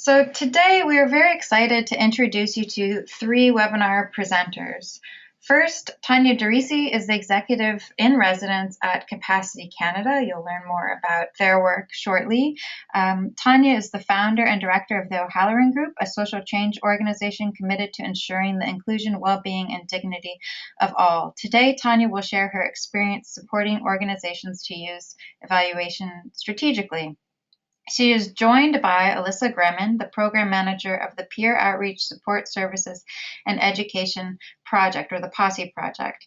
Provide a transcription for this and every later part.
So today we are very excited to introduce you to three webinar presenters. First, Tanya Darisi is the executive in residence at Capacity Canada. You'll learn more about their work shortly. Tanya is the founder and director of the O'Halloran Group, a social change organization committed to ensuring the inclusion, well-being, and dignity of all. Today, Tanya will share her experience supporting organizations to use evaluation strategically. She is joined by Alyssa Gremmen, the program manager of the Peer Outreach Support Services and Education Project, or the POSSE project.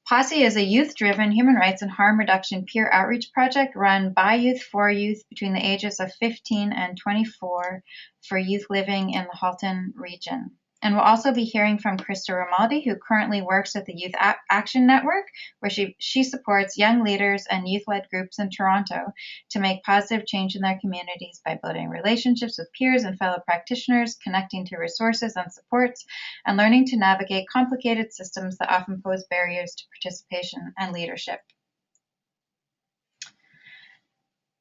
POSSE is a youth-driven human rights and harm reduction peer outreach project run by youth for youth between the ages of 15 and 24 for youth living in the Halton region. And we'll also be hearing from Christa Romaldi, who currently works at the Youth Action Network, where she supports young leaders and youth-led groups in Toronto to make positive change in their communities by building relationships with peers and fellow practitioners, connecting to resources and supports, and learning to navigate complicated systems that often pose barriers to participation and leadership.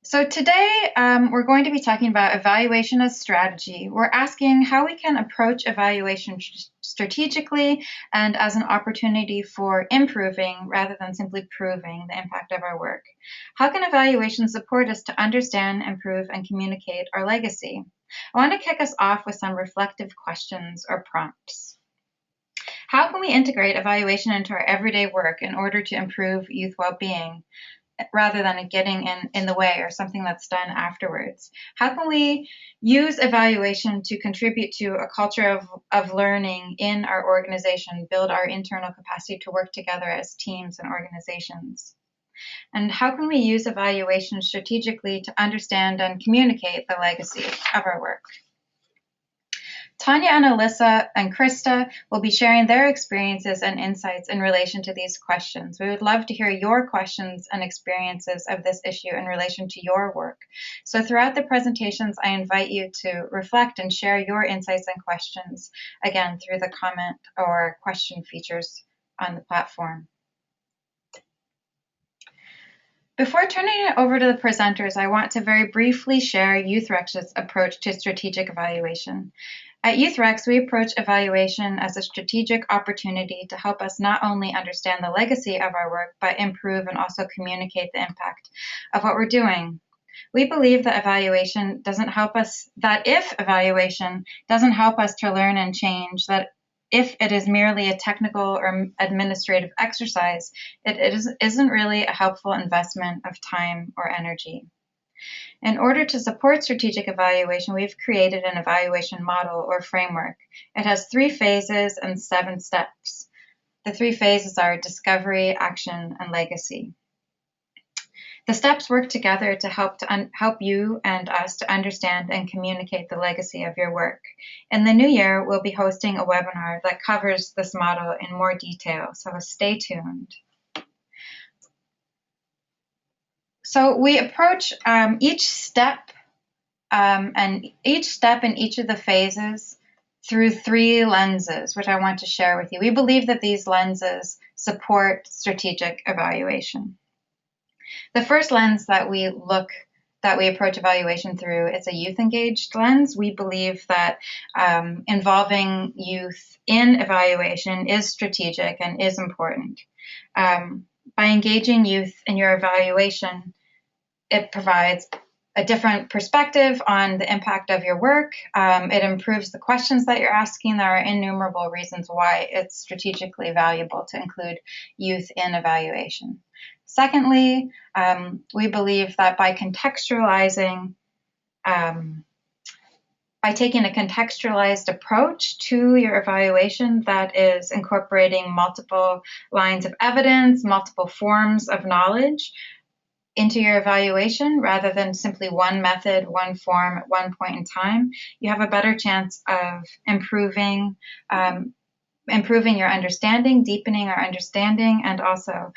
So today we're going to be talking about evaluation as strategy. We're asking how we can approach evaluation strategically and as an opportunity for improving rather than simply proving the impact of our work. How can evaluation support us to understand, improve, and communicate our legacy? I want to kick us off with some reflective questions or prompts. How can we integrate evaluation into our everyday work in order to improve youth well-being, rather than it getting in the way or something that's done afterwards? How can we use evaluation to contribute to a culture of learning in our organization, build our internal capacity to work together as teams and organizations? And how can we use evaluation strategically to understand and communicate the legacy of our work? Tanya and Alyssa and Christa will be sharing their experiences and insights in relation to these questions. We would love to hear your questions and experiences of this issue in relation to your work. So throughout the presentations, I invite you to reflect and share your insights and questions, again, through the comment or question features on the platform. Before turning it over to the presenters, I want to very briefly share YouthREX's approach to strategic evaluation. At YouthREX, we approach evaluation as a strategic opportunity to help us not only understand the legacy of our work, but improve and also communicate the impact of what we're doing. We believe that if evaluation doesn't help us to learn and change, that if it is merely a technical or administrative exercise, it isn't really a helpful investment of time or energy. In order to support strategic evaluation, we've created an evaluation model or framework. It has 3 phases and 7 steps. The 3 phases are discovery, action, and legacy. The steps work together to help you and us to understand and communicate the legacy of your work. In the new year, we'll be hosting a webinar that covers this model in more detail, so stay tuned. So we approach each step in each of the phases through 3 lenses, which I want to share with you. We believe that these lenses support strategic evaluation. The first lens that we approach evaluation through, it's a youth-engaged lens. We believe that involving youth in evaluation is strategic and is important. By engaging youth in your evaluation, it provides a different perspective on the impact of your work. It improves the questions that you're asking. There are innumerable reasons why it's strategically valuable to include youth in evaluation. Secondly, we believe that by taking a contextualized approach to your evaluation that is incorporating multiple lines of evidence, multiple forms of knowledge into your evaluation, rather than simply one method, one form at one point in time, you have a better chance of improving your understanding, deepening our understanding, and also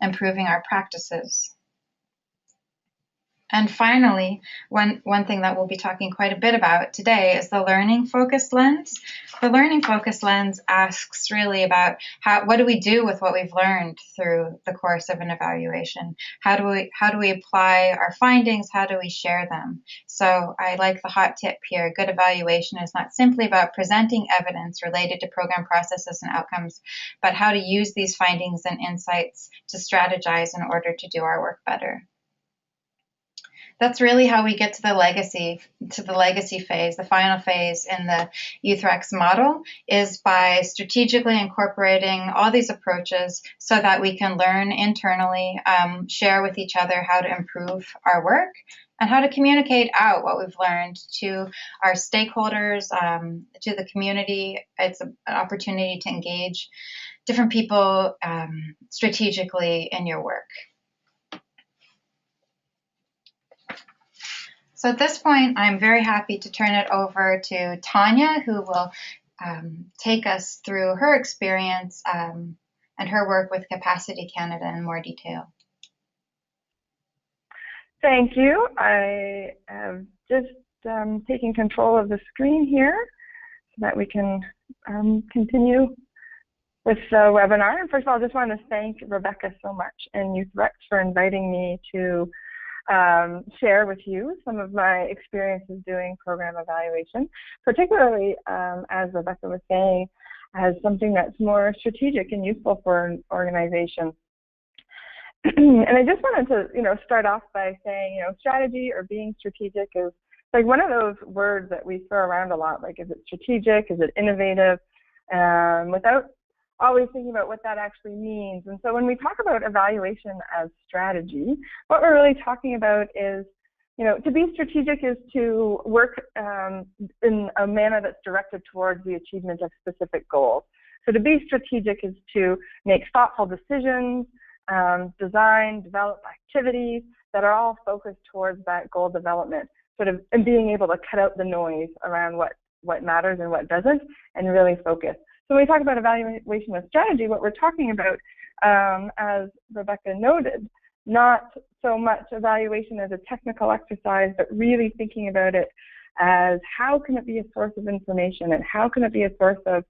improving our practices. And finally, one thing that we'll be talking quite a bit about today is the learning focused lens. The learning focused lens asks really about what do we do with what we've learned through the course of an evaluation? How do we apply our findings? How do we share them? So I like the hot tip here. Good evaluation is not simply about presenting evidence related to program processes and outcomes, but how to use these findings and insights to strategize in order to do our work better. That's really how we get to the legacy phase. The final phase in the YouthREX model is by strategically incorporating all these approaches so that we can learn internally, share with each other how to improve our work, and how to communicate out what we've learned to our stakeholders, to the community. It's an opportunity to engage different people strategically in your work. So at this point, I'm very happy to turn it over to Tanya, who will take us through her experience and her work with Capacity Canada in more detail. Thank you. I have just taken control of the screen here so that we can continue with the webinar. And first of all, I just want to thank Rebecca so much and YouthREX for inviting me to share with you some of my experiences doing program evaluation, particularly, as Rebecca was saying, as something that's more strategic and useful for an organization. And I just wanted to, start off by saying, strategy or being strategic is like one of those words that we throw around a lot. Like, is it strategic? Is it innovative? Without always thinking about what that actually means. And so when we talk about evaluation as strategy, what we're really talking about is, to be strategic is to work in a manner that's directed towards the achievement of specific goals. So to be strategic is to make thoughtful decisions, design, develop activities that are all focused towards that goal development, and being able to cut out the noise around what matters and what doesn't, and really focus. So when we talk about evaluation with strategy, what we're talking about, as Rebecca noted, not so much evaluation as a technical exercise, but really thinking about it as how can it be a source of information and how can it be a source of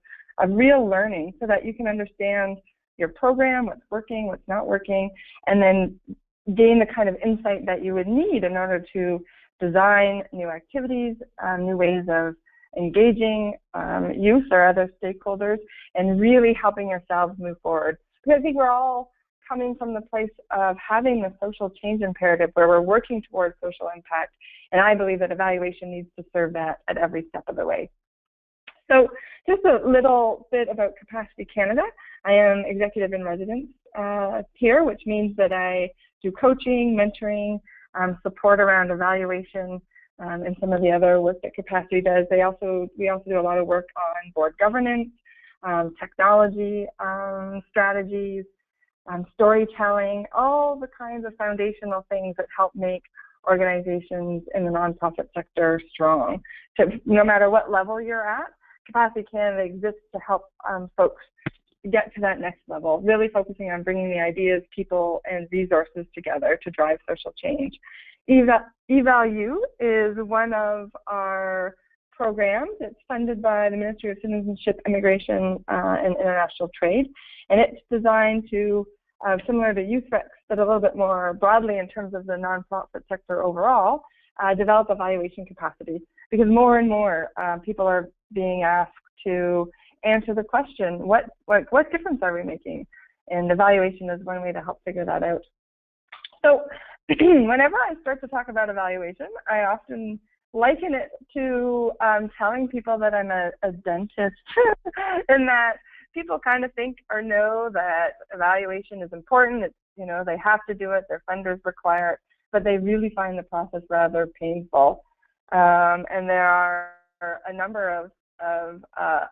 real learning so that you can understand your program, what's working, what's not working, and then gain the kind of insight that you would need in order to design new activities, new ways of engaging youth or other stakeholders, and really helping yourselves move forward. Because I think we're all coming from the place of having the social change imperative where we're working towards social impact, and I believe that evaluation needs to serve that at every step of the way. So just a little bit about Capacity Canada. I am executive in residence here, which means that I do coaching, mentoring, support around evaluation, and some of the other work that Capacity does. We also do a lot of work on board governance, technology, strategies, storytelling, all the kinds of foundational things that help make organizations in the nonprofit sector strong. So no matter what level you're at, Capacity Canada exists to help folks get to that next level, really focusing on bringing the ideas, people, and resources together to drive social change. EvaLU is one of our programs. It's funded by the Ministry of Citizenship, Immigration, and International Trade, and it's designed to, similar to YouthREX, but a little bit more broadly in terms of the nonprofit sector overall, develop evaluation capacity, because more and more people are being asked to answer the question, what difference are we making? And evaluation is one way to help figure that out. So whenever I start to talk about evaluation, I often liken it to telling people that I'm a dentist, and that people kind of think or know that evaluation is important. It's, they have to do it, their funders require it, but they really find the process rather painful. And there are a number of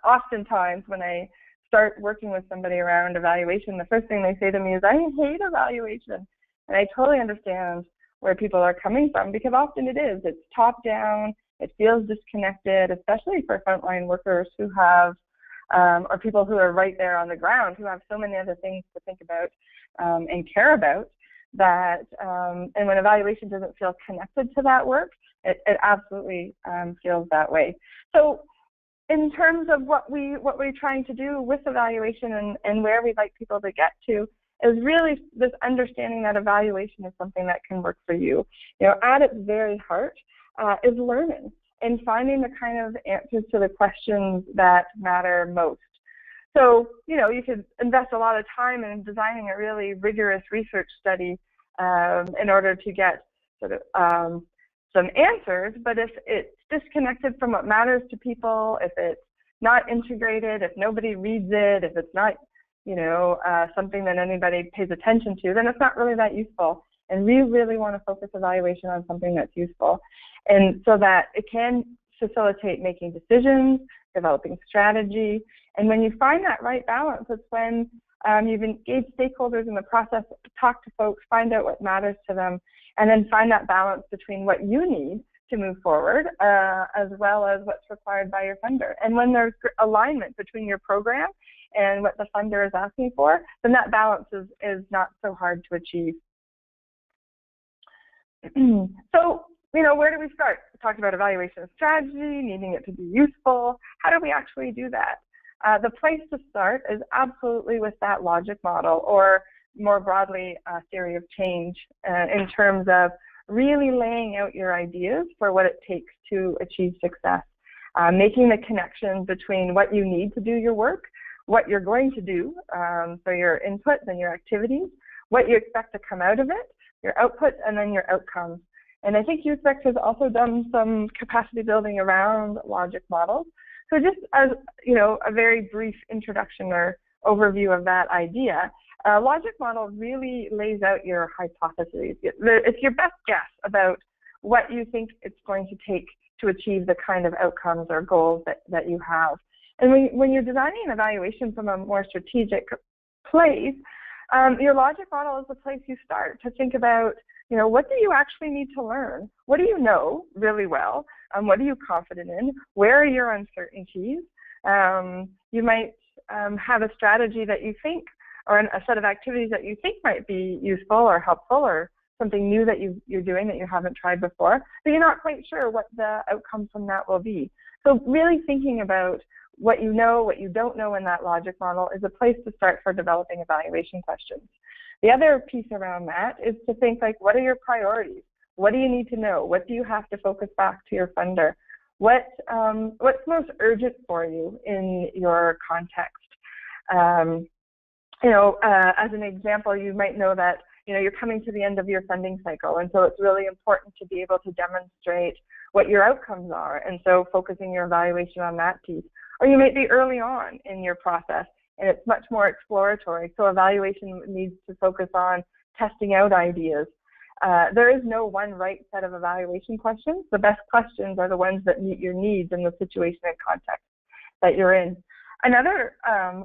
oftentimes when I start working with somebody around evaluation, the first thing they say to me is, I hate evaluation. And I totally understand where people are coming from, because often it is. It's top down, it feels disconnected, especially for frontline workers who have, or people who are right there on the ground, who have so many other things to think about and care about, that, and when evaluation doesn't feel connected to that work, it absolutely feels that way. So in terms of what we're trying to do with evaluation and where we'd like people to get to is really this understanding that evaluation is something that can work for you. You know, at its very heart is learning and finding the kind of answers to the questions that matter most. So, you know, you could invest a lot of time in designing a really rigorous research study in order to get sort of some answers, but if it's disconnected from what matters to people, if it's not integrated, if nobody reads it, if it's not, you know, something that anybody pays attention to, then it's not really that useful. And we really want to focus evaluation on something that's useful, and so that it can facilitate making decisions, developing strategy. And when you find that right balance, it's when you've engaged stakeholders in the process, talk to folks, find out what matters to them, and then find that balance between what you need to move forward, as well as what's required by your funder. And when there's alignment between your program and what the funder is asking for, then that balance is not so hard to achieve. So, you know, where do we start? We talked about evaluation strategy, needing it to be useful. How do we actually do that? The place to start is absolutely with that logic model, or more broadly, theory of change, in terms of really laying out your ideas for what it takes to achieve success, making the connections between what you need to do your work, what you're going to do, so your inputs and your activities, what you expect to come out of it, your outputs, and then your outcomes. And I think YouthREX has also done some capacity building around logic models. So just as, you know, a very brief introduction or overview of that idea, a logic model really lays out your hypotheses. It's your best guess about what you think it's going to take to achieve the kind of outcomes or goals that you have. And when you're designing an evaluation from a more strategic place, your logic model is the place you start to think about, you know, what do you actually need to learn? What do you know really well? What are you confident in? Where are your uncertainties? You might have a strategy that you think, or a set of activities that you think might be useful or helpful, or something new that you're doing that you haven't tried before, but you're not quite sure what the outcome from that will be. So really thinking about what you know, what you don't know in that logic model is a place to start for developing evaluation questions. The other piece around that is to think, like, what are your priorities? What do you need to know? What do you have to focus back to your funder? What's most urgent for you in your context? You know, as an example, you might know that, you know, you're coming to the end of your funding cycle, and so it's really important to be able to demonstrate what your outcomes are, and so focusing your evaluation on that piece. Or you might be early on in your process, and it's much more exploratory, so evaluation needs to focus on testing out ideas. There is no one right set of evaluation questions. The best questions are the ones that meet your needs in the situation and context that you're in. Another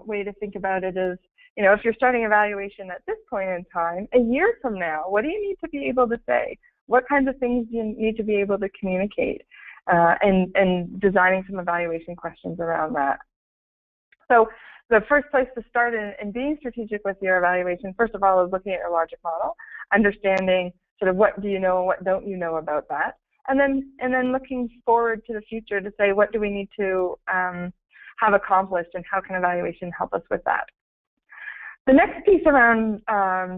way to think about it is, you know, if you're starting evaluation at this point in time, a year from now, what do you need to be able to say? What kinds of things do you need to be able to communicate? And designing some evaluation questions around that. So the first place to start in being strategic with your evaluation, first of all, is looking at your logic model, understanding sort of what do you know and what don't you know about that, and then looking forward to the future to say, what do we need to have accomplished, and how can evaluation help us with that? The next piece around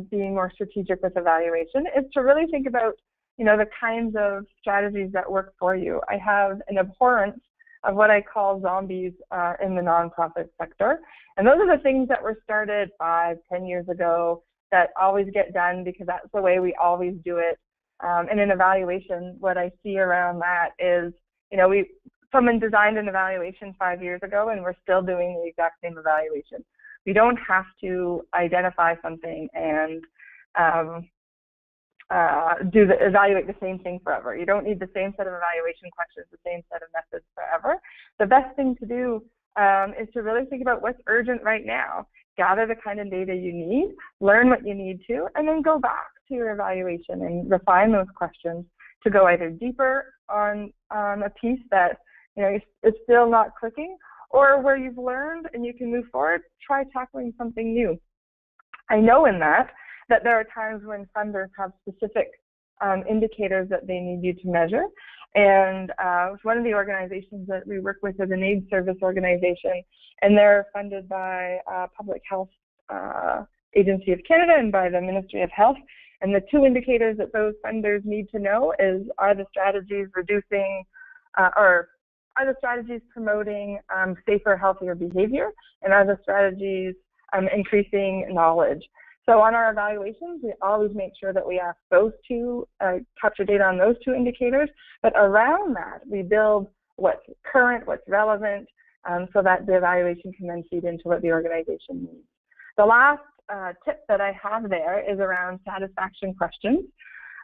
being more strategic with evaluation is to really think about, you know, the kinds of strategies that work for you. I have an abhorrence of what I call zombies in the nonprofit sector. And those are the things that were started 5, 10 years ago that always get done because that's the way we always do it. And in evaluation, what I see around that is, you know, someone designed an evaluation 5 years ago and we're still doing the exact same evaluation. We don't have to identify something and evaluate the same thing forever. You don't need the same set of evaluation questions, the same set of methods forever. The best thing to do is to really think about what's urgent right now. Gather the kind of data you need, learn what you need to, and then go back to your evaluation and refine those questions to go either deeper on a piece that, you know, is still not clicking, or where you've learned and you can move forward, try tackling something new. I know in that that there are times when funders have specific indicators that they need you to measure. And one of the organizations that we work with is an aid service organization, and they're funded by Public Health Agency of Canada and by the Ministry of Health. And the two indicators that those funders need to know is, are the strategies reducing or are the strategies promoting safer, healthier behavior, and are the strategies increasing knowledge? So on our evaluations, we always make sure that we ask those two, capture data on those two indicators, but around that, we build what's current, what's relevant, so that the evaluation can then feed into what the organization needs. The last tip that I have there is around satisfaction questions.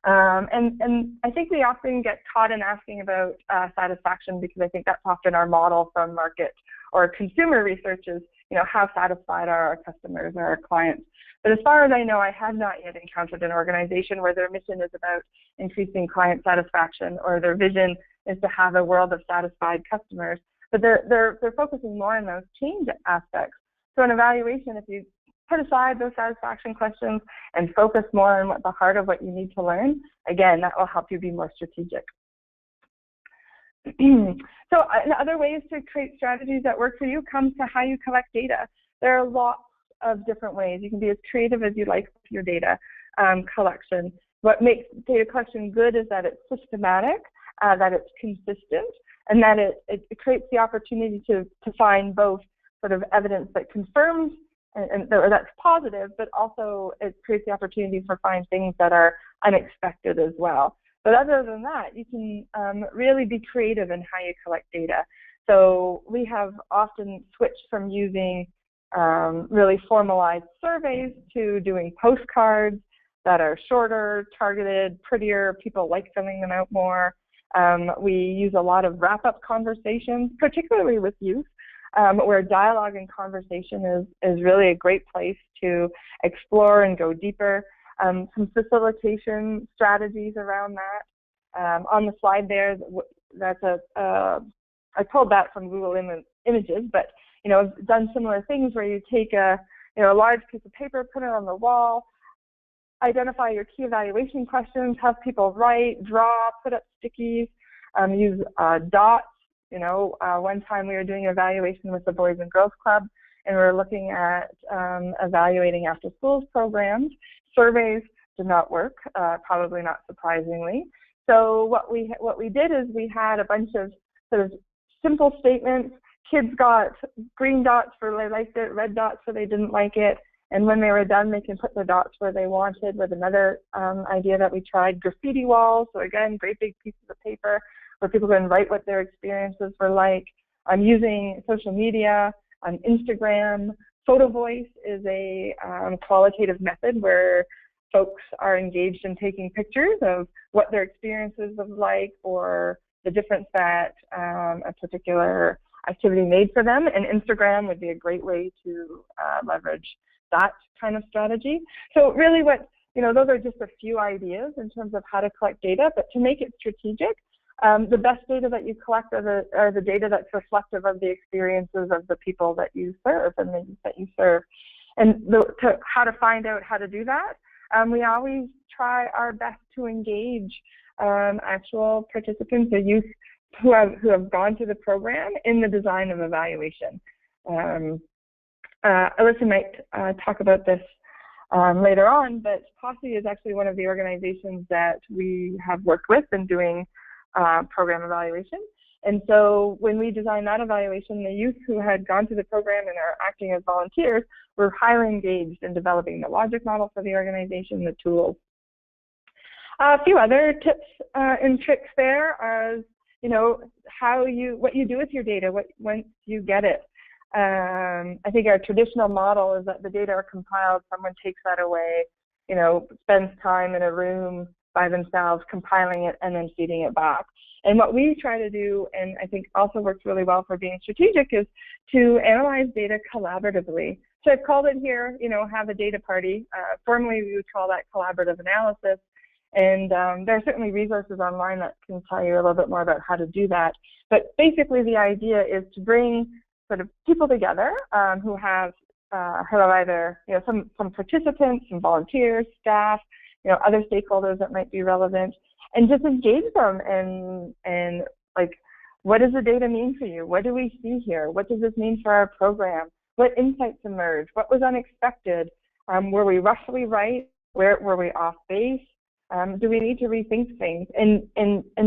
And I think we often get caught in asking about satisfaction, because I think that's often our model from market or consumer research is, how satisfied are our customers or our clients. But as far as I know, I have not yet encountered an organization where their mission is about increasing client satisfaction, or their vision is to have a world of satisfied customers. But they're focusing more on those change aspects. So an evaluation, if you put aside those satisfaction questions and focus more on the heart of what you need to learn, again, that will help you be more strategic. So other ways to create strategies that work for you comes to how you collect data. There are lots of different ways. You can be as creative as you like with your data collection. What makes data collection good is that it's systematic, that it's consistent, and that it creates the opportunity to find both sort of evidence that confirms or that's positive, but also it creates the opportunity for find things that are unexpected as well. But other than that, you can really be creative in how you collect data. So we have often switched from using really formalized surveys to doing postcards that are shorter, targeted, prettier. People like filling them out more. We use a lot of wrap-up conversations, particularly with youth, where dialogue and conversation is really a great place to explore and go deeper. Some facilitation strategies around that. On the slide there, that's I pulled that from Google Images, but I've done similar things where you take a large piece of paper, put it on the wall, identify your key evaluation questions, have people write, draw, put up stickies, use dots. One time we were doing an evaluation with the Boys and Girls Club, and we were looking at evaluating after schools programs. Surveys did not work, probably not surprisingly. So what we did is we had a bunch of sort of simple statements. Kids got green dots for they liked it, red dots for they didn't like it, and when they were done, they can put the dots where they wanted. With another idea that we tried, graffiti walls. So again, great big pieces of paper where people can write what their experiences were like. I'm using social media, on Instagram. Photo voice is a qualitative method where folks are engaged in taking pictures of what their experiences was like, or the difference that a particular activity made for them. And Instagram would be a great way to leverage that kind of strategy. So really those are just a few ideas in terms of how to collect data, but to make it strategic, the best data that you collect are the data that's reflective of the experiences of the people that you serve and the youth that you serve. And how to find out how to do that, we always try our best to engage actual participants or youth who have gone through the program in the design of evaluation. Alyssa might talk about this later on, but Posse is actually one of the organizations that we have worked with in doing program evaluation. And so when we designed that evaluation, the youth who had gone through the program and are acting as volunteers were highly engaged in developing the logic model for the organization, the tools. A few other tips and tricks there are, what you do with your data once you get it. I think our traditional model is that the data are compiled, someone takes that away, spends time in a room by themselves compiling it and then feeding it back. And what we try to do, and I think also works really well for being strategic, is to analyze data collaboratively. So I've called it here, have a data party. Formally, we would call that collaborative analysis. And there are certainly resources online that can tell you a little bit more about how to do that. But basically, the idea is to bring sort of people together who have have either, some participants, some volunteers, staff, other stakeholders that might be relevant, and just engage them and like, what does the data mean for you? What do we see here? What does this mean for our program? What insights emerged? What was unexpected? Were we roughly right? Where were we off base? Do we need to rethink things? And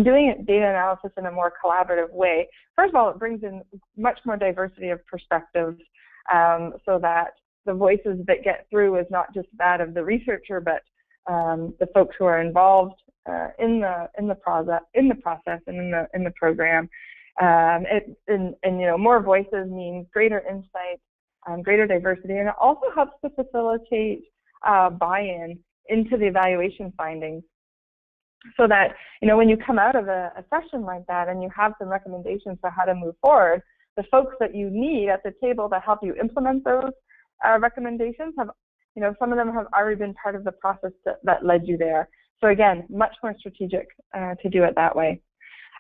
doing data analysis in a more collaborative way, first of all, it brings in much more diversity of perspectives, so that the voices that get through is not just that of the researcher, but the folks who are involved in the process and in the program. More voices means greater insight, greater diversity, and it also helps to facilitate buy-in into the evaluation findings, so that when you come out of a session like that and you have some recommendations for how to move forward, the folks that you need at the table to help you implement those recommendations have, some of them have already been part of the process that led you there. So again, much more strategic to do it that way.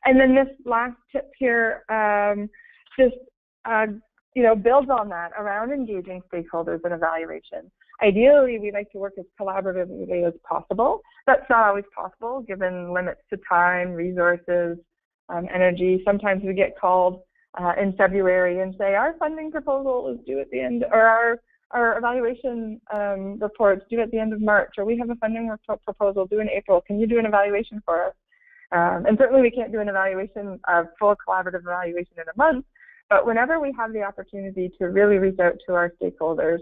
And then this last tip here builds on that around engaging stakeholders in evaluation. Ideally, we like to work as collaboratively as possible. That's not always possible given limits to time, resources, energy. Sometimes we get called in February and say, our funding proposal is due at the end, or our evaluation report's due at the end of March, or we have a funding proposal due in April. Can you do an evaluation for us? And certainly we can't do an evaluation, a full collaborative evaluation in a month, but whenever we have the opportunity to really reach out to our stakeholders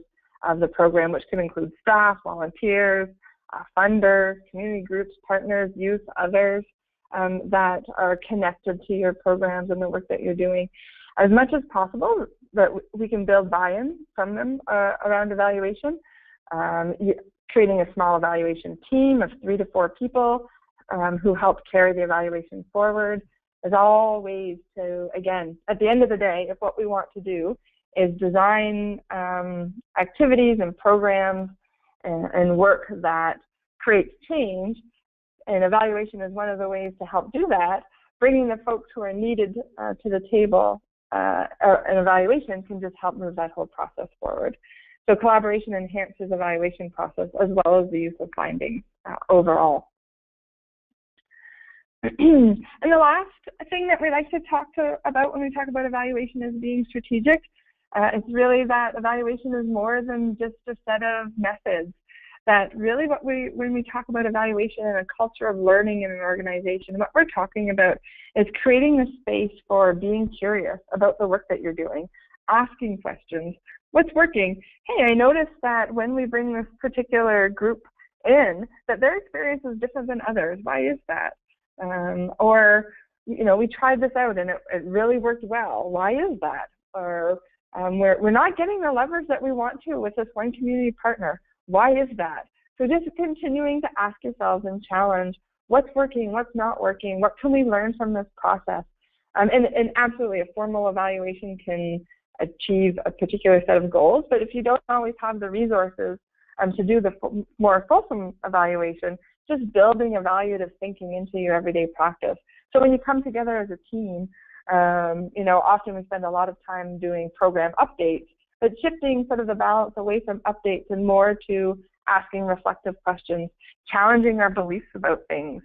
of the program, which can include staff, volunteers, funders, community groups, partners, youth, others that are connected to your programs and the work that you're doing, as much as possible that we can build buy-in from them around evaluation, creating a small evaluation team of 3 to 4 people who help carry the evaluation forward is all ways to, again, at the end of the day, if what we want to do is design activities and programs and work that creates change, and evaluation is one of the ways to help do that, bringing the folks who are needed to the table an evaluation can just help move that whole process forward. So collaboration enhances evaluation process as well as the use of findings overall. And the last thing that we like to talk about when we talk about evaluation is being strategic. It's really that evaluation is more than just a set of methods. That really when we talk about evaluation and a culture of learning in an organization, what we're talking about is creating the space for being curious about the work that you're doing, asking questions. What's working? Hey, I noticed that when we bring this particular group in, that their experience is different than others. Why is that? Or, we tried this out and it really worked well. Why is that? Or we're not getting the leverage that we want to with this one community partner. Why is that? So just continuing to ask yourselves and challenge what's working, what's not working, what can we learn from this process? And absolutely, a formal evaluation can achieve a particular set of goals, but if you don't always have the resources to do the more fulsome evaluation, just building evaluative thinking into your everyday practice. So when you come together as a team, often we spend a lot of time doing program updates, but shifting sort of the balance away from updates and more to asking reflective questions, challenging our beliefs about things,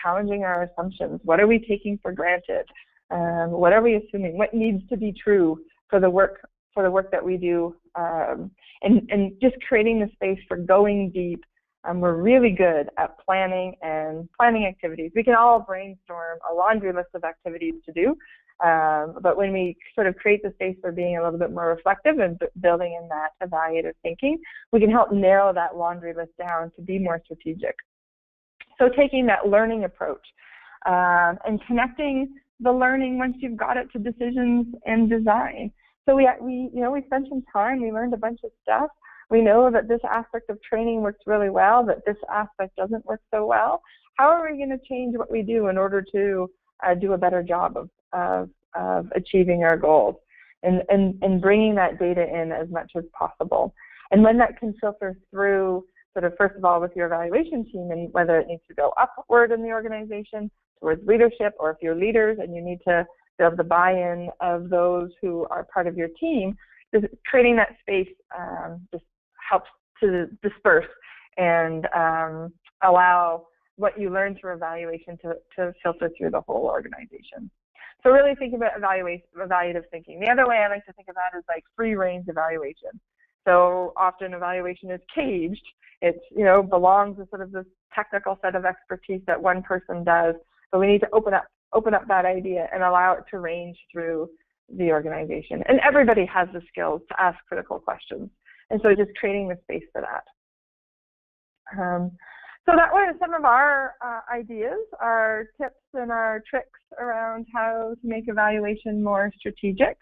challenging our assumptions. What are we taking for granted? What are we assuming? What needs to be true for the work that we do? And just creating the space for going deep. We're really good at planning activities. We can all brainstorm a laundry list of activities to do, but when we sort of create the space for being a little bit more reflective and building in that evaluative thinking, we can help narrow that laundry list down to be more strategic. So taking that learning approach and connecting the learning once you've got it to decisions and design. So we spent some time, we learned a bunch of stuff. We know that this aspect of training works really well, that this aspect doesn't work so well. How are we going to change what we do in order to do a better job of achieving our goals and bringing that data in as much as possible? And when that can filter through sort of, first of all, with your evaluation team and whether it needs to go upward in the organization towards leadership, or if you're leaders and you need to build the buy-in of those who are part of your team, creating that space just helps to disperse and allow what you learn through evaluation to filter through the whole organization. So really thinking about evaluative thinking. The other way I like to think of that is like free range evaluation. So often evaluation is caged. It's, belongs to sort of this technical set of expertise that one person does, but we need to open up that idea and allow it to range through the organization. And everybody has the skills to ask critical questions. And so just creating the space for that. So that was some of our ideas, our tips and our tricks around how to make evaluation more strategic.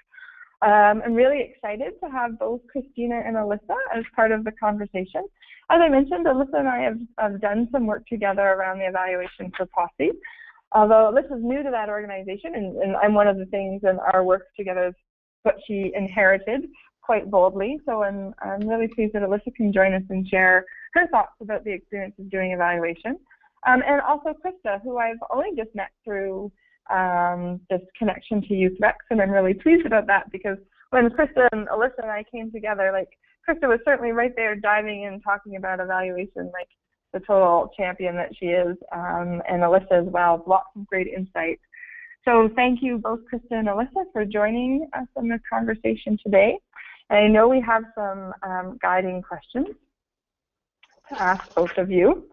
I'm really excited to have both Christina and Alyssa as part of the conversation. As I mentioned, Alyssa and I have done some work together around the evaluation for Posse. Although Alyssa's new to that organization, and I'm one of the things in our work together is what she inherited quite boldly. So I'm really pleased that Alyssa can join us and share her thoughts about the experience of doing evaluation. And also Christa, who I've only just met through this connection to YouthREX, and I'm really pleased about that because when Christa and Alyssa and I came together, like Christa was certainly right there diving in, talking about evaluation, like the total champion that she is, and Alyssa as well, lots of great insights. So thank you both Christa and Alyssa for joining us in this conversation today. And I know we have some guiding questions to ask both of you.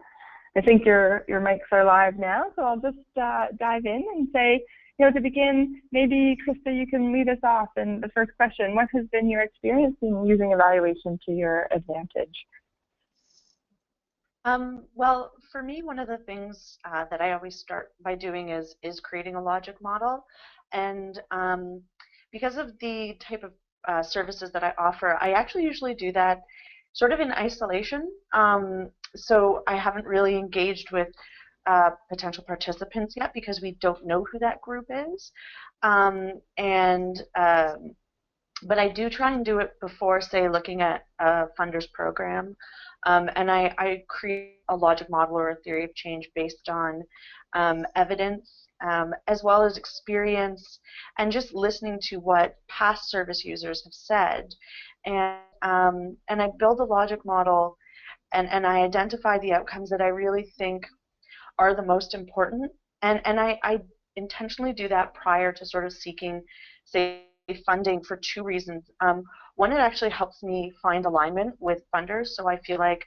I think your mics are live now, so I'll just dive in and say, to begin, maybe Christa, you can lead us off. And the first question, what has been your experience in using evaluation to your advantage? Well, for me, one of the things that I always start by doing is creating a logic model. And because of the type of services that I offer, I actually usually do that sort of in isolation. So I haven't really engaged with potential participants yet because we don't know who that group is. But I do try and do it before, say, looking at a funder's program. And I create a logic model or a theory of change based on evidence, as well as experience, and just listening to what past service users have said. And I build a logic model, and I identify the outcomes that I really think are the most important. And I intentionally do that prior to sort of seeking, say, funding for two reasons. One, it actually helps me find alignment with funders, so I feel like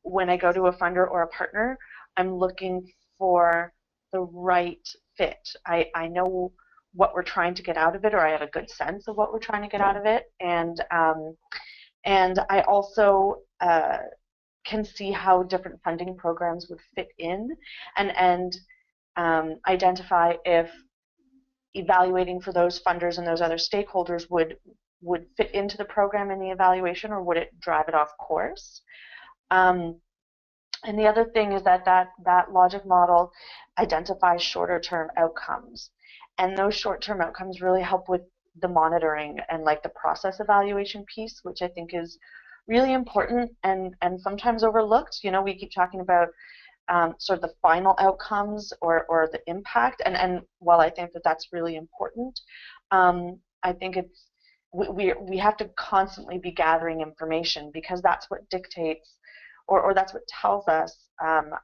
when I go to a funder or a partner, I'm looking for the right fit. I know what we're trying to get out of it, or I have a good sense of what we're trying to get out of it, and I also can see how different funding programs would fit in, and identify if evaluating for those funders and those other stakeholders would fit into the program in the evaluation, or would it drive it off course. And the other thing is that logic model identifies shorter term outcomes, and those short-term outcomes really help with the monitoring and like the process evaluation piece, which I think is really important and sometimes overlooked. We keep talking about sort of the final outcomes or the impact, and while I think that that's really important, I think it's we have to constantly be gathering information, because that's what dictates or that's what tells us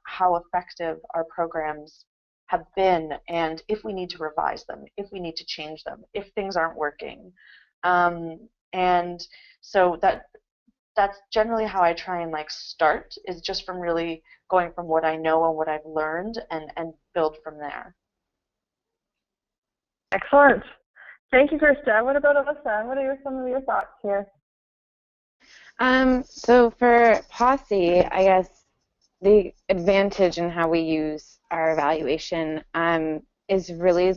how effective our programs have been, and if we need to revise them, if we need to change them, if things aren't working. And so that's generally how I try and start, is just from really going from what I know and what I've learned, and build from there. Excellent. Thank you, Christa. What about Alyssa? What are some of your thoughts here? So for Posse, I guess the advantage in how we use our evaluation is really,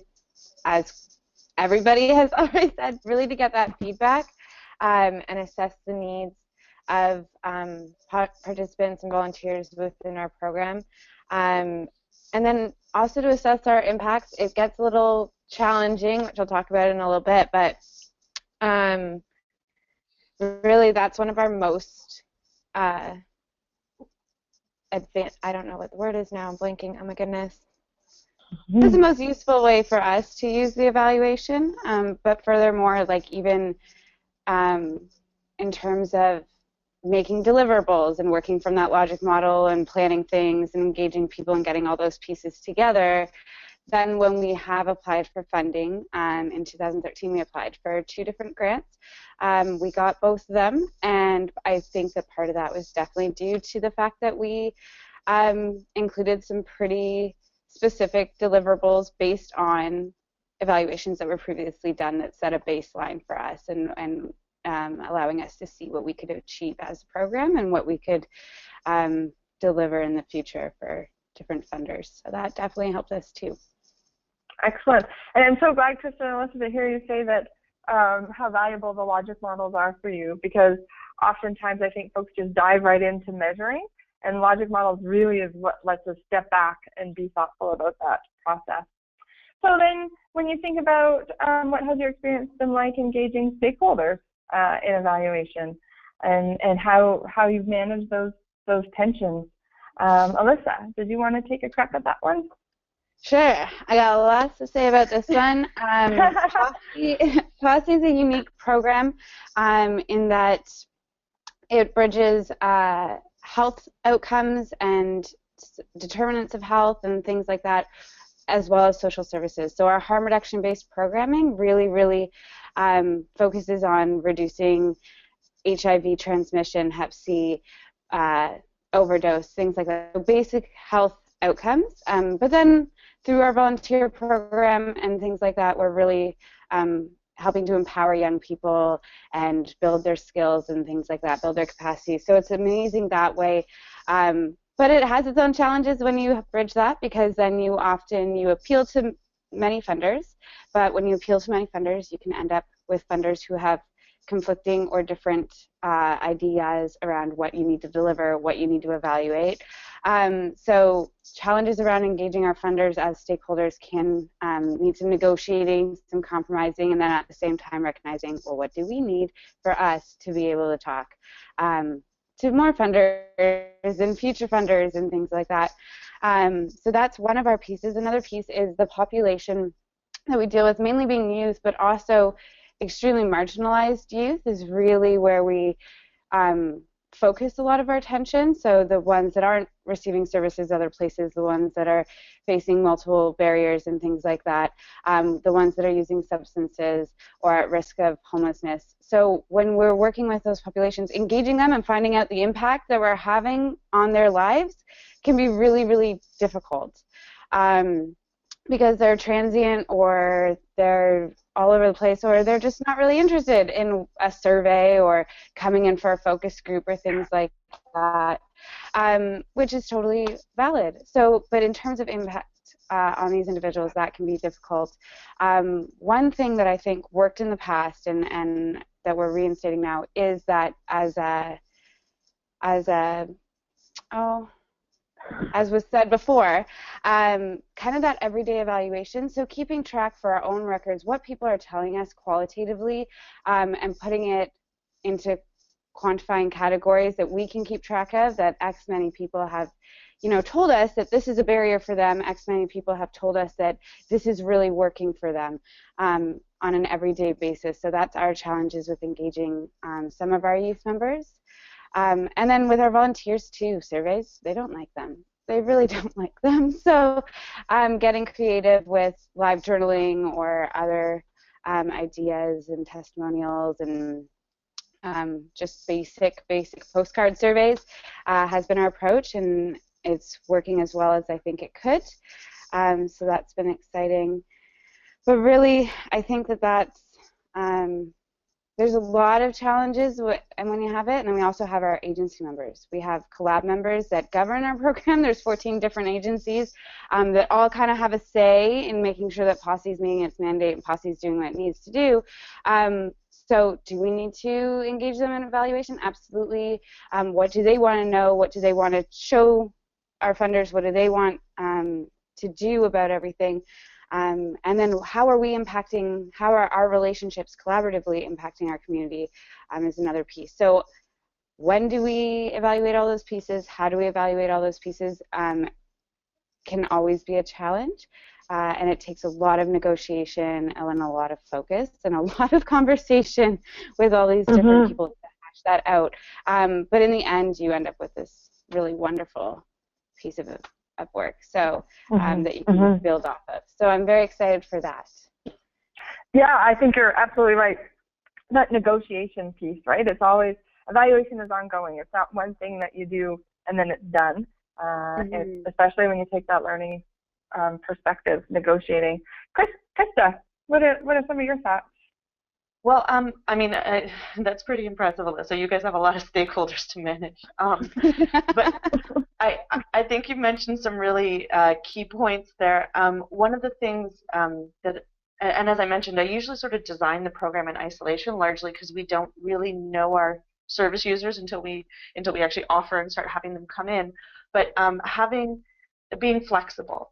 as everybody has already said, really to get that feedback and assess the needs of participants and volunteers within our program. And then also to assess our impacts. It gets a little challenging, which I'll talk about in a little bit, but really that's one of our most advanced, I don't know what the word is now, I'm blanking, oh my goodness. It's the most useful way for us to use the evaluation, but furthermore, even in terms of making deliverables and working from that logic model and planning things and engaging people and getting all those pieces together. Then when we have applied for funding, in 2013 we applied for 2 different grants. We got both of them, and I think that part of that was definitely due to the fact that we included some pretty specific deliverables based on evaluations that were previously done that set a baseline for us and allowing us to see what we could achieve as a program and what we could deliver in the future for different funders. So that definitely helped us too. Excellent. And I'm so glad, Christa and Alyssa, to hear you say that how valuable the logic models are for you, because oftentimes I think folks just dive right into measuring, and logic models really is what lets us step back and be thoughtful about that process. So then when you think about what has your experience been like engaging stakeholders in evaluation and how you've managed those tensions? Alyssa, did you want to take a crack at that one? Sure. I got lots to say about this one. Posse is a unique program in that it bridges health outcomes and determinants of health and things like that, as well as social services. So our harm reduction-based programming really focuses on reducing HIV transmission, Hep C, overdose, things like that. So basic health outcomes. But then through our volunteer program and things like that, we're really helping to empower young people and build their skills and things like that, build their capacity. So it's amazing that way. But it has its own challenges when you bridge that, because then you appeal to many funders, but when you appeal to many funders, you can end up with funders who have conflicting or different ideas around what you need to deliver, what you need to evaluate. So challenges around engaging our funders as stakeholders can need some negotiating, some compromising, and then at the same time recognizing, well, what do we need for us to be able to talk to more funders and future funders and things like that. So that's one of our pieces. Another piece is the population that we deal with, mainly being youth, but also extremely marginalized youth is really where we focus a lot of our attention. So the ones that aren't receiving services other places, the ones that are facing multiple barriers and things like that, the ones that are using substances or at risk of homelessness. So when we're working with those populations, engaging them and finding out the impact that we're having on their lives can be really difficult. Because they're transient or they're all over the place, or they're just not really interested in a survey or coming in for a focus group or things like that, which is totally valid. So, but in terms of impact on these individuals, that can be difficult. One thing that I think worked in the past and that we're reinstating now is that as was said before, kind of that everyday evaluation. So keeping track for our own records, what people are telling us qualitatively, and putting it into quantifying categories that we can keep track of, that X many people have, told us that this is a barrier for them. X many people have told us that this is really working for them on an everyday basis. So that's our challenges with engaging some of our youth members. And then with our volunteers too, surveys, they don't like them. They really don't like them. So getting creative with live journaling or other ideas and testimonials and just basic postcard surveys has been our approach, and it's working as well as I think it could. So that's been exciting. But really, I think that's there's a lot of challenges and when you have it, and then we also have our agency members. We have collab members that govern our program. There's 14 different agencies that all kind of have a say in making sure that Posse is meeting its mandate and Posse is doing what it needs to do. So do we need to engage them in evaluation? Absolutely. What do they want to know? What do they want to show our funders? What do they want to do about everything? And then how are our relationships collaboratively impacting our community is another piece. So when do we evaluate all those pieces? How do we evaluate all those pieces? Can always be a challenge. and it takes a lot of negotiation and a lot of focus and a lot of conversation with all these different people to hash that out. But in the end, you end up with this really wonderful piece of work, so that you can build off of. So I'm very excited for that. Yeah, I think you're absolutely right. That negotiation piece, right? It's always, evaluation is ongoing. It's not one thing that you do and then it's done. It's, especially when you take that learning perspective, negotiating. Christa, what are some of your thoughts? Well, I mean, that's pretty impressive, Alyssa. You guys have a lot of stakeholders to manage. But I think you mentioned some really key points there. One of the things that, and as I mentioned, I usually sort of design the program in isolation, largely because we don't really know our service users until we actually offer and start having them come in. But being flexible.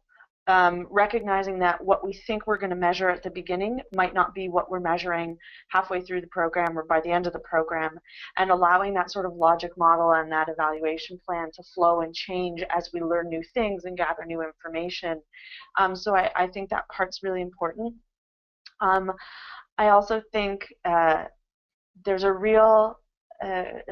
Recognizing that what we think we're going to measure at the beginning might not be what we're measuring halfway through the program or by the end of the program, and allowing that sort of logic model and that evaluation plan to flow and change as we learn new things and gather new information. So I think that part's really important. I also think there's a real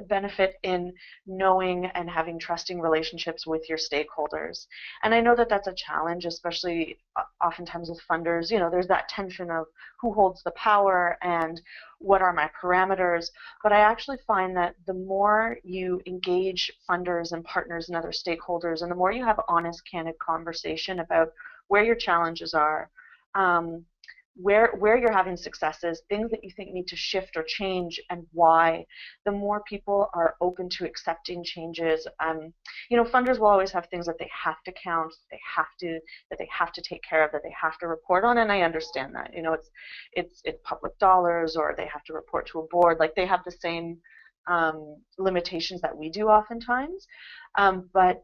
benefit in knowing and having trusting relationships with your stakeholders. And I know that that's a challenge, especially oftentimes with funders. You know, there's that tension of who holds the power and what are my parameters. But I actually find that the more you engage funders and partners and other stakeholders, and the more you have honest, candid conversation about where your challenges are, where you're having successes, things that you think need to shift or change, and why, the more people are open to accepting changes. You know, funders will always have things that they have to count, that they have to take care of, that they have to report on, and I understand that. You know, it's public dollars, or they have to report to a board. Like, they have the same limitations that we do oftentimes, but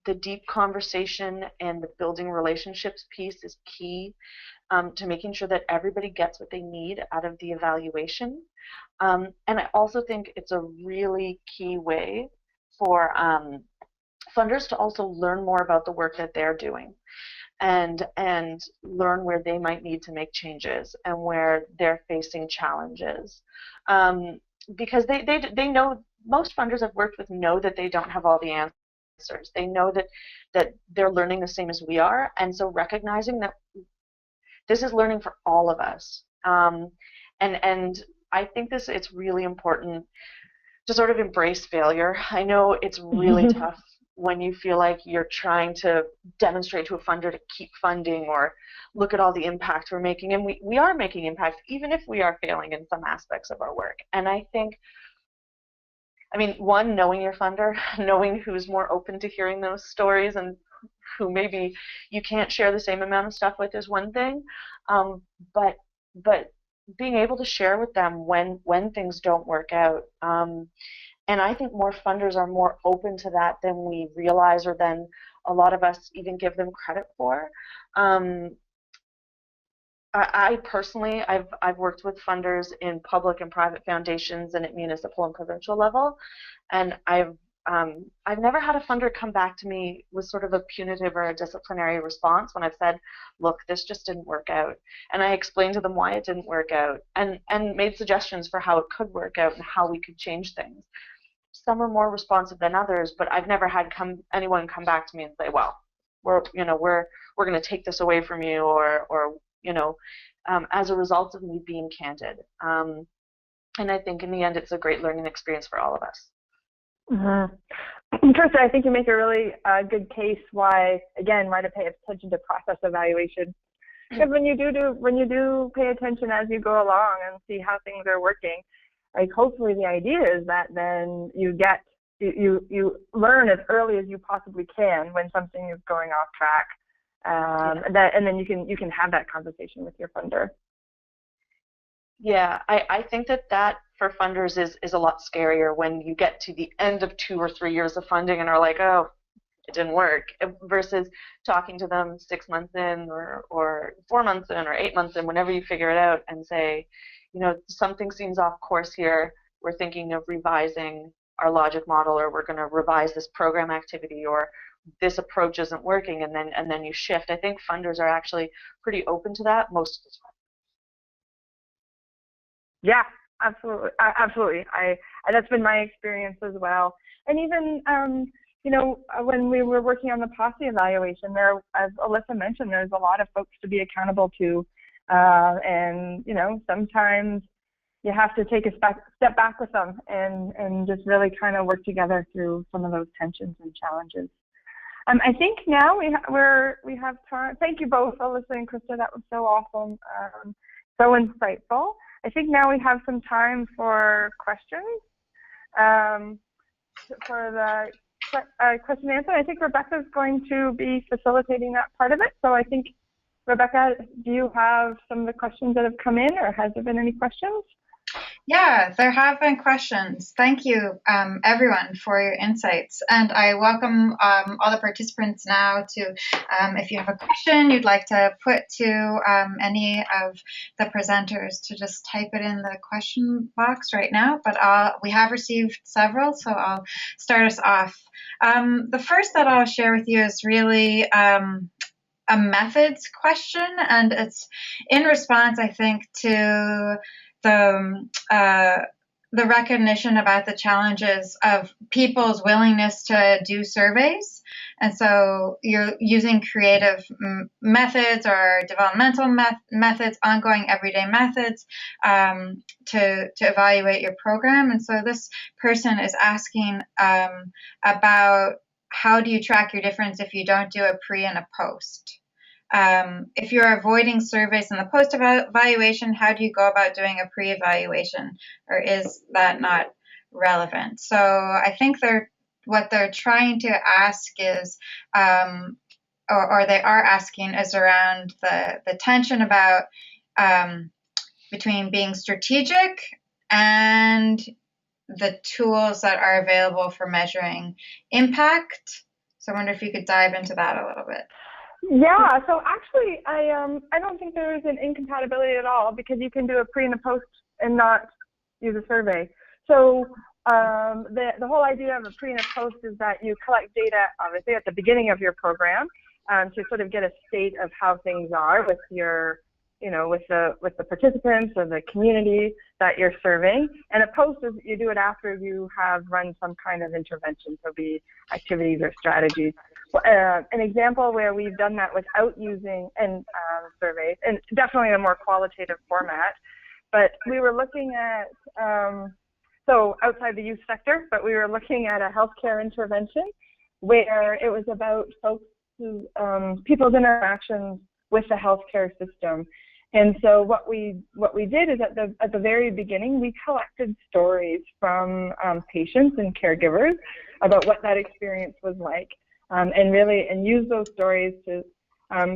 the deep conversation and the building relationships piece is key to making sure that everybody gets what they need out of the evaluation. And I also think it's a really key way for funders to also learn more about the work that they're doing, and learn where they might need to make changes and where they're facing challenges. Because they know, most funders I've worked with know that they don't have all the answers. They know that they're learning the same as we are, and so recognizing that this is learning for all of us. And I think it's really important to sort of embrace failure. I know it's really tough when you feel like you're trying to demonstrate to a funder to keep funding, or look at all the impact we're making, and we are making impact even if we are failing in some aspects of our work. And I think, I mean, one, knowing your funder, knowing who's more open to hearing those stories and who maybe you can't share the same amount of stuff with is one thing, but being able to share with them when things don't work out. And I think more funders are more open to that than we realize, or than a lot of us even give them credit for. I personally, I've worked with funders in public and private foundations and at municipal and provincial level, and I've never had a funder come back to me with sort of a punitive or a disciplinary response when I've said, look, this just didn't work out. And I explained to them why it didn't work out, and made suggestions for how it could work out and how we could change things. Some are more responsive than others, but I've never had anyone come back to me and say, well, we're going to take this away from you, or as a result of me being candid. And I think in the end, it's a great learning experience for all of us. Christa, I think you make a really good case why to pay attention to process evaluation. Because when you do pay attention as you go along and see how things are working, like, hopefully the idea is that then you learn as early as you possibly can when something is going off track. And then you can have that conversation with your funder. Yeah, I think that for funders is a lot scarier when you get to the end of 2 or 3 years of funding and are like, oh, it didn't work, versus talking to them 6 months in, or 4 months in, or 8 months in, whenever you figure it out, and say, something seems off course here. We're thinking of revising our logic model, or we're going to revise this program activity, or this approach isn't working, and then you shift. I think funders are actually pretty open to that most of the time. Yeah, absolutely, absolutely. That's been my experience as well. And even when we were working on the posse evaluation, there, as Alyssa mentioned, there's a lot of folks to be accountable to, and sometimes you have to take a step back with them and just really kind of work together through some of those tensions and challenges. I think now we have time. Thank you both, Alyssa and Christa. That was so awesome, so insightful. I think now we have some time for questions. For the question and answer, I think Rebecca's going to be facilitating that part of it. So I think, Rebecca, do you have some of the questions that have come in, or has there been any questions? Yeah, there have been questions. Thank you, everyone, for your insights. And I welcome all the participants now to, if you have a question you'd like to put to any of the presenters, to just type it in the question box right now. But we have received several, so I'll start us off. The first that I'll share with you is really a methods question, and it's in response, I think, to the recognition about the challenges of people's willingness to do surveys. And so you're using creative methods or developmental methods, ongoing everyday methods to evaluate your program. And so this person is asking about how do you track your difference if you don't do a pre and a post? If you're avoiding surveys in the post-evaluation, how do you go about doing a pre-evaluation, or is that not relevant? So I think what they're trying to ask is, or they are asking, is around the tension about between being strategic and the tools that are available for measuring impact. So I wonder if you could dive into that a little bit. Yeah, so actually, I don't think there is an incompatibility at all, because you can do a pre and a post and not use a survey. So the whole idea of a pre and a post is that you collect data, obviously, at the beginning of your program to sort of get a state of how things are with your, with the participants or the community that you're serving. And a post is you do it after you have run some kind of intervention, so be activities or strategies. An example where we've done that without using surveys, and definitely in a more qualitative format, but we were looking at, so outside the youth sector, but we were looking at a healthcare intervention where it was about folks who, people's interactions with the healthcare system. And so what we did is at the very beginning, we collected stories from patients and caregivers about what that experience was like. And use those stories to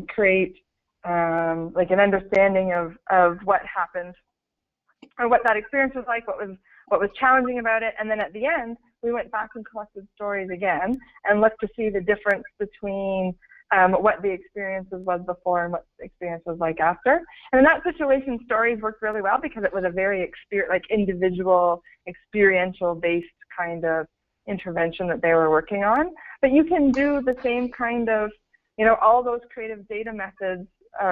create like an understanding of what happened, or what that experience was like, what was challenging about it. And then at the end, we went back and collected stories again and looked to see the difference between what the experience was before and what the experience was like after. And in that situation, stories worked really well because it was a very individual, experiential-based kind of intervention that they were working on. But you can do the same kind of, all those creative data methods,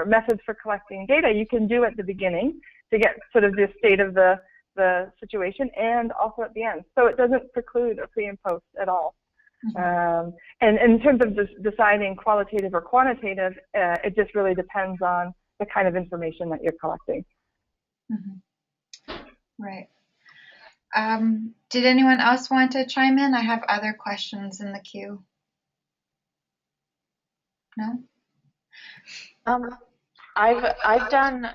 methods for collecting data, you can do at the beginning to get sort of the state of the situation, and also at the end. So it doesn't preclude a pre and post at all. Mm-hmm. And in terms of deciding qualitative or quantitative, it just really depends on the kind of information that you're collecting. Mm-hmm. Right. Did anyone else want to chime in? I have other questions in the queue. No? I've done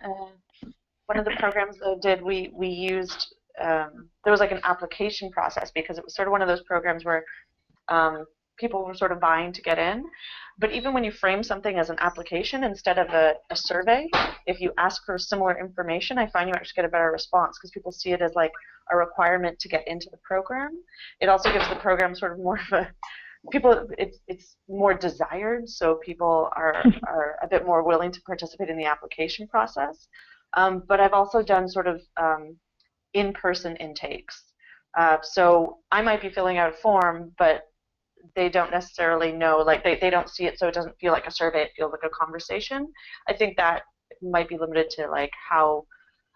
one of the programs that I did. We used there was like an application process, because it was sort of one of those programs where people were sort of vying to get in. But even when you frame something as an application instead of a survey, if you ask for similar information, I find you actually get a better response, because people see it as like a requirement to get into the program. It also gives the program sort of more of a it's more desired, so people are a bit more willing to participate in the application process. But I've also done sort of in-person intakes. So I might be filling out a form, but they don't necessarily know, like they don't see it, so it doesn't feel like a survey, it feels like a conversation. I think that might be limited to like how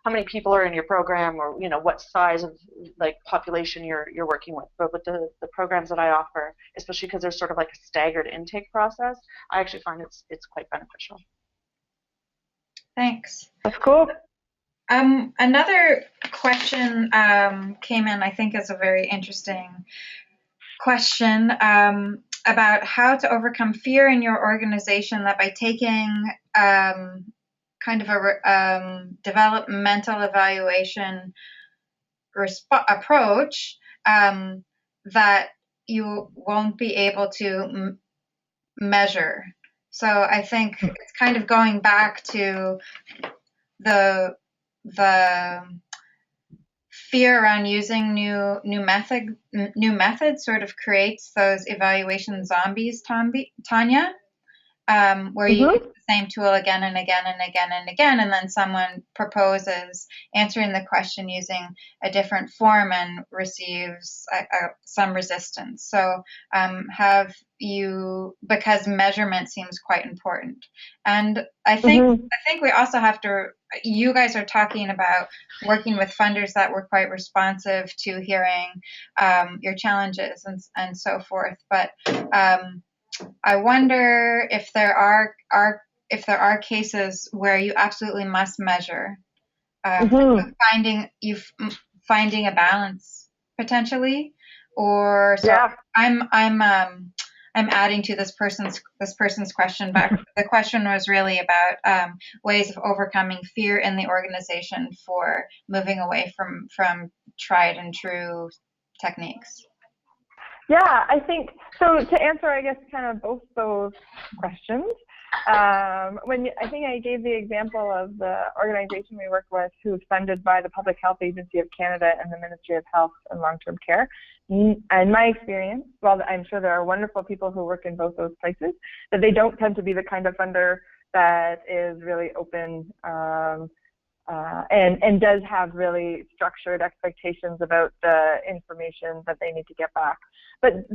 many people are in your program, or what size of like population you're working with. But with the programs that I offer, especially because there's sort of like a staggered intake process, I actually find it's quite beneficial. Thanks. That's cool. Another question came in, I think is a very interesting question, about how to overcome fear in your organization, that by taking kind of a developmental evaluation approach, that you won't be able to measure. So I think it's kind of going back to the fear around using new methods sort of creates those evaluation zombies, Tanya, where you use the same tool again and again and again and again, and then someone proposes answering the question using a different form and receives some resistance. So have you, because measurement seems quite important. And I think we also have to, you guys are talking about working with funders that were quite responsive to hearing your challenges and so forth. But I wonder if there are cases where you absolutely must measure, finding a balance potentially, or so. Yeah. I'm adding to this person's question, but the question was really about ways of overcoming fear in the organization for moving away from tried and true techniques. Yeah, I think so. To answer, I guess, kind of both those questions, I think I gave the example of the organization we work with, who's funded by the Public Health Agency of Canada and the Ministry of Health and Long-Term Care. And my experience, while I'm sure there are wonderful people who work in both those places, that they don't tend to be the kind of funder that is really open and does have really structured expectations about the information that they need to get back. But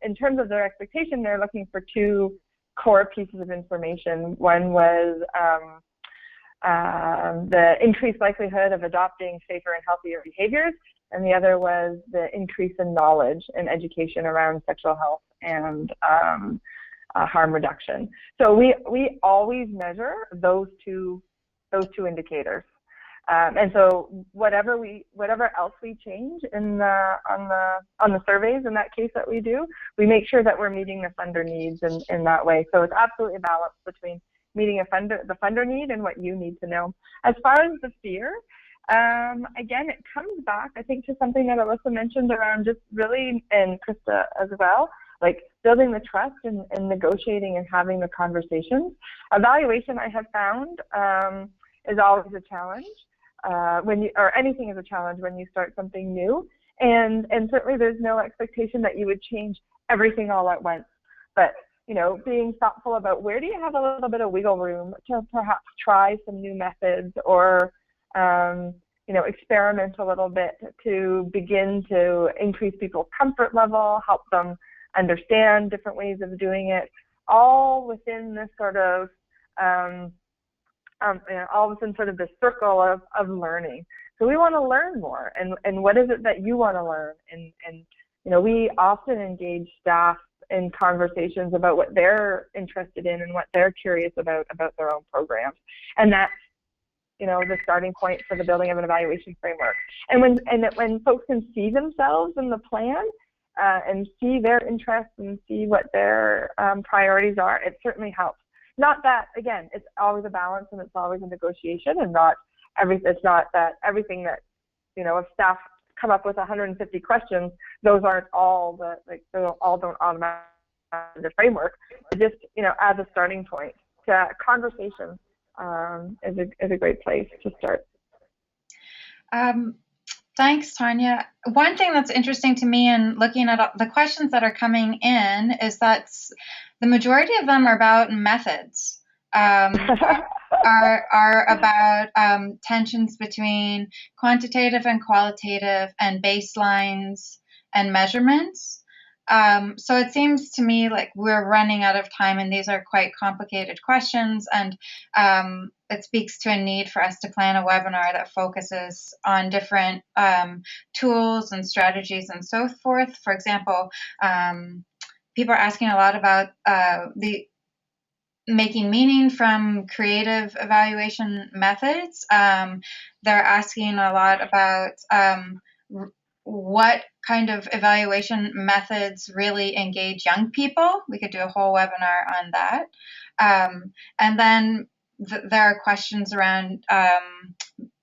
in terms of their expectation, they're looking for two core pieces of information. One was the increased likelihood of adopting safer and healthier behaviors, and the other was the increase in knowledge and education around sexual health and harm reduction. So we always measure those two indicators. And so whatever else we change on the surveys in that case that we do, we make sure that we're meeting the funder needs in that way. So it's absolutely a balance between meeting the funder need and what you need to know. As far as the fear, again, it comes back, I think, to something that Alyssa mentioned around just really, and Christa as well, like building the trust and negotiating and having the conversations. Evaluation, I have found, is always a challenge. Or anything is a challenge when you start something new, and certainly there's no expectation that you would change everything all at once. But being thoughtful about where do you have a little bit of wiggle room to perhaps try some new methods, or experiment a little bit to begin to increase people's comfort level, help them understand different ways of doing it, all within this sort of all within sort of the circle of learning. So we want to learn more, and what is it that you want to learn? And we often engage staff in conversations about what they're interested in and what they're curious about their own programs, and that's the starting point for the building of an evaluation framework. And when folks can see themselves in the plan and see their interests and see what their priorities are, it certainly helps. Not that, again, it's always a balance and it's always a negotiation, and it's not that everything that, if staff come up with 150 questions, those aren't all they all don't automatically the framework. Just, as a starting point, conversation is a great place to start. Thanks, Tanya. One thing that's interesting to me in looking at the questions that are coming in is that the majority of them are about methods. um, are about tensions between quantitative and qualitative and baselines and measurements. So it seems to me like we're running out of time, and these are quite complicated questions, and it speaks to a need for us to plan a webinar that focuses on different tools and strategies and so forth. For example, people are asking a lot about the making meaning from creative evaluation methods. They're asking a lot about what kind of evaluation methods really engage young people. We could do a whole webinar on that. And then there are questions around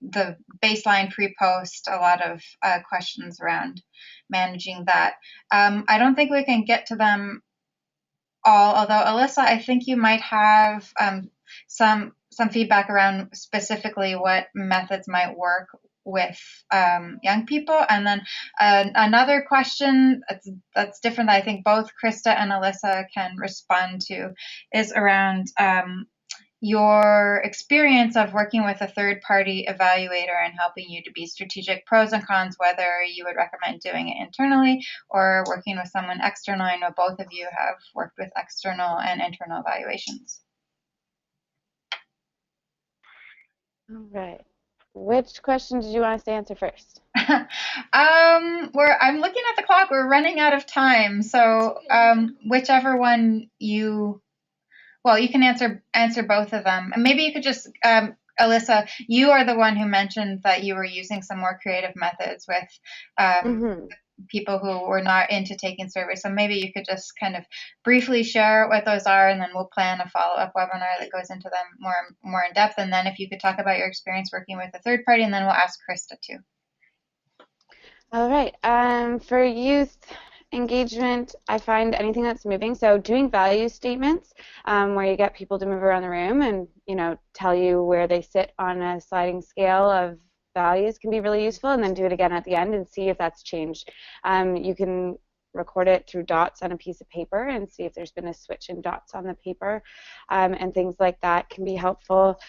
the baseline pre-post, a lot of questions around managing that. I don't think we can get to them all, although Alyssa, I think you might have some feedback around specifically what methods might work with young people. And then another question that's different that I think both Christa and Alyssa can respond to is around your experience of working with a third-party evaluator and helping you to be strategic, pros and cons, whether you would recommend doing it internally or working with someone external. I know both of you have worked with external and internal evaluations. All right. Which question did you want us to answer first? I'm looking at the clock. We're running out of time, so whichever one you. Well, you can answer both of them. And maybe you could just, Alyssa, you are the one who mentioned that you were using some more creative methods with people who were not into taking surveys. So maybe you could just kind of briefly share what those are, and then we'll plan a follow-up webinar that goes into them more in depth. And then if you could talk about your experience working with a third party, and then we'll ask Christa too. All right. For youth engagement, I find anything that's moving. So doing value statements, where you get people to move around the room and tell you where they sit on a sliding scale of values can be really useful, and then do it again at the end and see if that's changed. You can record it through dots on a piece of paper and see if there's been a switch in dots on the paper, and things like that can be helpful.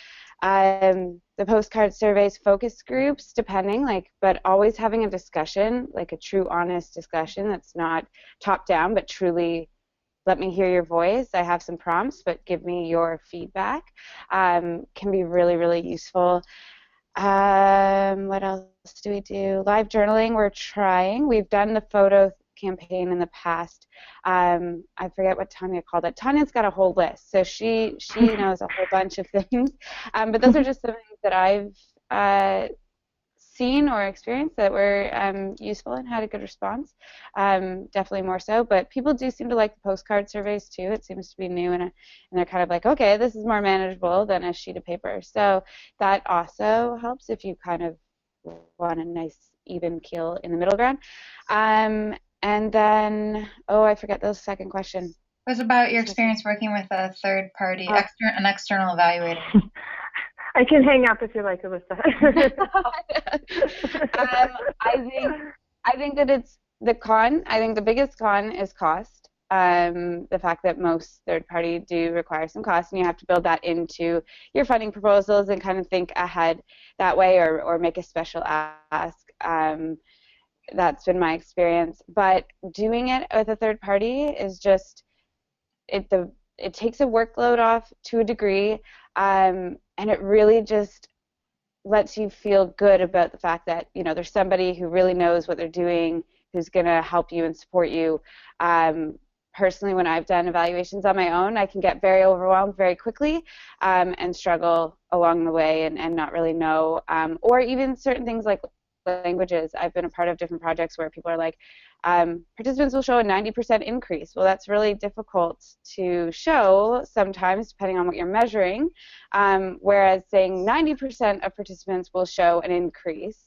The postcard surveys, focus groups, depending, but always having a discussion, like a true, honest discussion that's not top down, but truly, let me hear your voice. I have some prompts, but give me your feedback, can be really, really useful. What else do we do? Live journaling, we're trying. We've done the photo campaign in the past. I forget what Tanya called it. Tanya's got a whole list, so she knows a whole bunch of things. But those are just some things that I've seen or experienced that were useful and had a good response. Definitely more so, but people do seem to like the postcard surveys too. It seems to be new, and they're kind of like, okay, this is more manageable than a sheet of paper. So that also helps if you kind of want a nice even keel in the middle ground. And then, I forget the second question. It was about your experience working with a third party, an external evaluator. I can hang up if you like, Alyssa. I think that it's the con. I think the biggest con is cost. The fact that most third party do require some cost, and you have to build that into your funding proposals and kind of think ahead that way, or make a special ask. That's been my experience. But doing it with a third party is just it takes a workload off to a degree, and it really just lets you feel good about the fact that there's somebody who really knows what they're doing, who's going to help you and support you. Personally, when I've done evaluations on my own, I can get very overwhelmed very quickly, and struggle along the way and not really know, or even certain things like languages. I've been a part of different projects where people are like, participants will show a 90% increase. Well, that's really difficult to show sometimes, depending on what you're measuring, whereas saying 90% of participants will show an increase,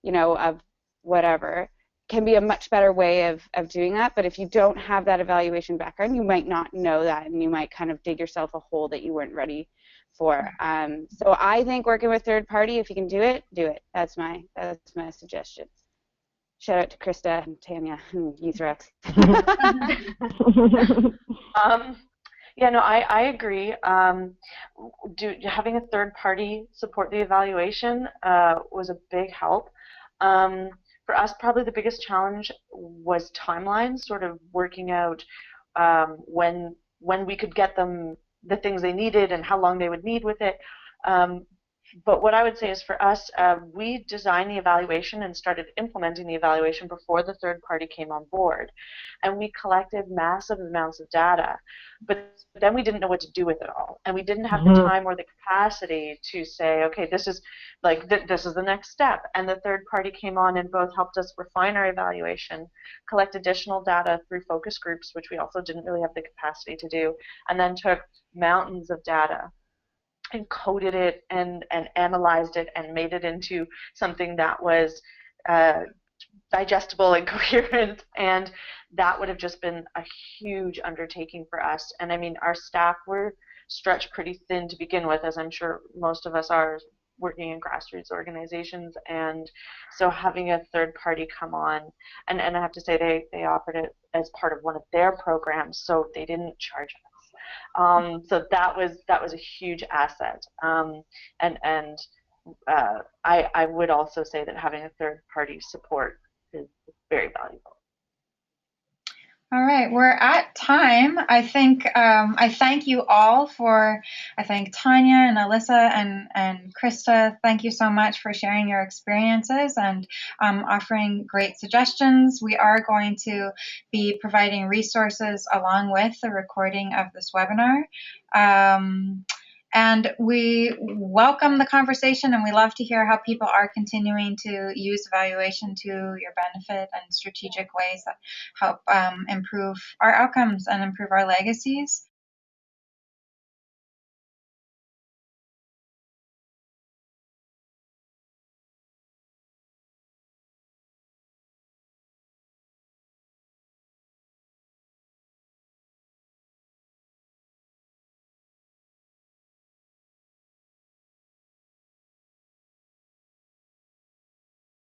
of whatever, can be a much better way of doing that. But if you don't have that evaluation background, you might not know that, and you might kind of dig yourself a hole that you weren't ready for. So I think working with third party, if you can do it, do it. That's my suggestion. Shout out to Christa and Tanya and YouthREX. Yeah, no, I agree. Having a third party support the evaluation was a big help. Um, for us, probably the biggest challenge was timelines, sort of working out when we could get them the things they needed and how long they would need with it. Um, but what I would say is for us, we designed the evaluation and started implementing the evaluation before the third party came on board. And we collected massive amounts of data, but then we didn't know what to do with it all. And we didn't have the time or the capacity to say, okay, this is this is the next step. And the third party came on and both helped us refine our evaluation, collect additional data through focus groups, which we also didn't really have the capacity to do, and then took mountains of data and coded it and analyzed it and made it into something that was uh, digestible and coherent. And that would have just been a huge undertaking for us. And I mean, our staff were stretched pretty thin to begin with, as I'm sure most of us are working in grassroots organizations. And so having a third party come on, and I have to say they offered it as part of one of their programs, so they didn't charge us. So that was a huge asset. I would also say that having a third party support is very valuable. All right, we're at time. I think I thank you all I thank Tanya and Alyssa and Christa. Thank you so much for sharing your experiences and offering great suggestions. We are going to be providing resources along with the recording of this webinar. And we welcome the conversation, and we love to hear how people are continuing to use evaluation to your benefit and strategic ways that help improve our outcomes and improve our legacies.